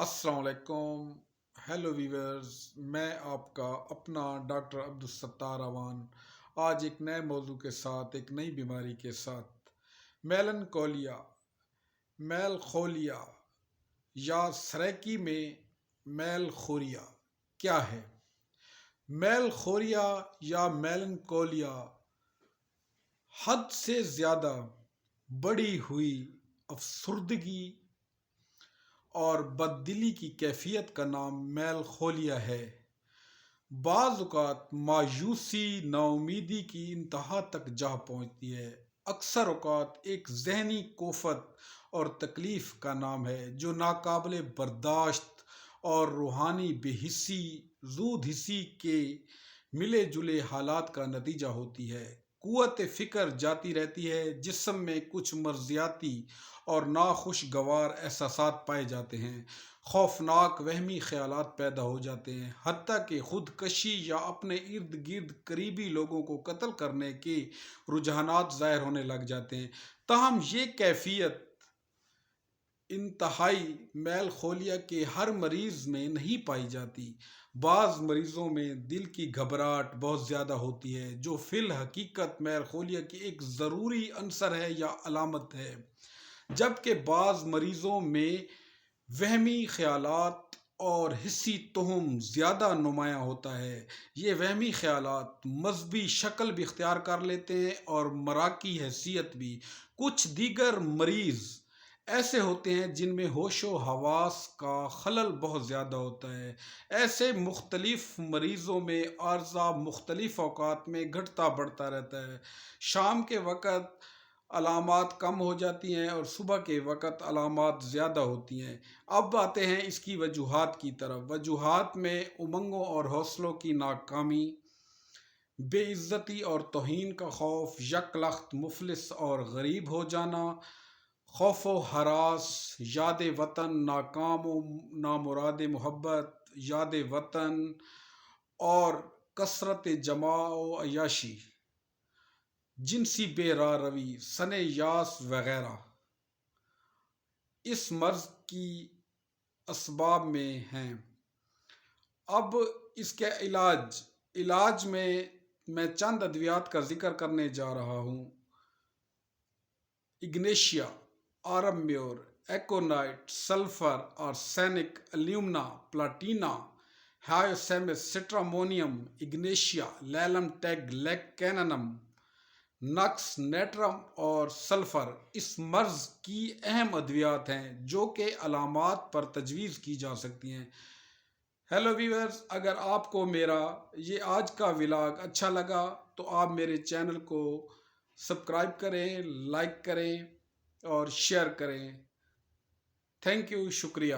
السلام علیکم. Hello viewers, میں آپ کا اپنا ڈاکٹر عبدالستار اوان آج ایک نئے موضوع کے ساتھ، ایک نئی بیماری کے ساتھ. میلنکولیا، میلخولیا یا سریکی میں میلخوریا کیا ہے؟ میلخوریا یا میلنکولیا حد سے زیادہ بڑھی ہوئی افسردگی اور بددلی کی کیفیت کا نام میلخولیا ہے. بعض اوقات مایوسی ناامیدی کی انتہا تک جا پہنچتی ہے. اکثر اوقات ایک ذہنی کوفت اور تکلیف کا نام ہے جو ناقابل برداشت اور روحانی بے حسی زود حسی کے ملے جلے حالات کا نتیجہ ہوتی ہے. قوت فکر جاتی رہتی ہے، جسم میں کچھ مرضیاتی اور ناخوشگوار احساسات پائے جاتے ہیں، خوفناک وہمی خیالات پیدا ہو جاتے ہیں، حتیٰ کہ خود کشی یا اپنے ارد گرد قریبی لوگوں کو قتل کرنے کے رجحانات ظاہر ہونے لگ جاتے ہیں. تاہم یہ کیفیت انتہائی میلخولیا کے ہر مریض میں نہیں پائی جاتی. بعض مریضوں میں دل کی گھبراہٹ بہت زیادہ ہوتی ہے، جو فی الحقیقت میلخولیا کی ایک ضروری عنصر ہے یا علامت ہے، جبکہ بعض مریضوں میں وہمی خیالات اور حسی توہم زیادہ نمایاں ہوتا ہے. یہ وہمی خیالات مذہبی شکل بھی اختیار کر لیتے ہیں اور مراکی حیثیت بھی. کچھ دیگر مریض ایسے ہوتے ہیں جن میں ہوش و حواس کا خلل بہت زیادہ ہوتا ہے. ایسے مختلف مریضوں میں عارضہ مختلف اوقات میں گھٹتا بڑھتا رہتا ہے. شام کے وقت علامات کم ہو جاتی ہیں اور صبح کے وقت علامات زیادہ ہوتی ہیں. اب آتے ہیں اس کی وجوہات کی طرف. وجوہات میں امنگوں اور حوصلوں کی ناکامی، بے عزتی اور توہین کا خوف، یک لخت مفلس اور غریب ہو جانا، خوف و ہراس، یاد وطن، ناکام و نامراد محبت، یاد وطن اور کثرت جماع و عیاشی، جنسی بے راہ روی، سن یاس وغیرہ اس مرض کی اسباب میں ہیں. اب اس کے علاج میں چند ادویات کا ذکر کرنے جا رہا ہوں. Ignatia, aurum mur, aconite, sulphur, arsenic, alumina, platina, hyoscyamus, stramonium, ignatia, lilium tig, لیکیننم، نکس، نیٹرم اور سلفر اس مرض کی اہم ادویات ہیں جو کہ علامات پر تجویز کی جا سکتی ہیں. ہیلو ویورز، اگر آپ کو میرا یہ آج کا ولاگ اچھا لگا تو آپ میرے چینل کو سبسکرائب کریں، لائک کریں اور شیئر کریں. تھینک یو، شکریہ.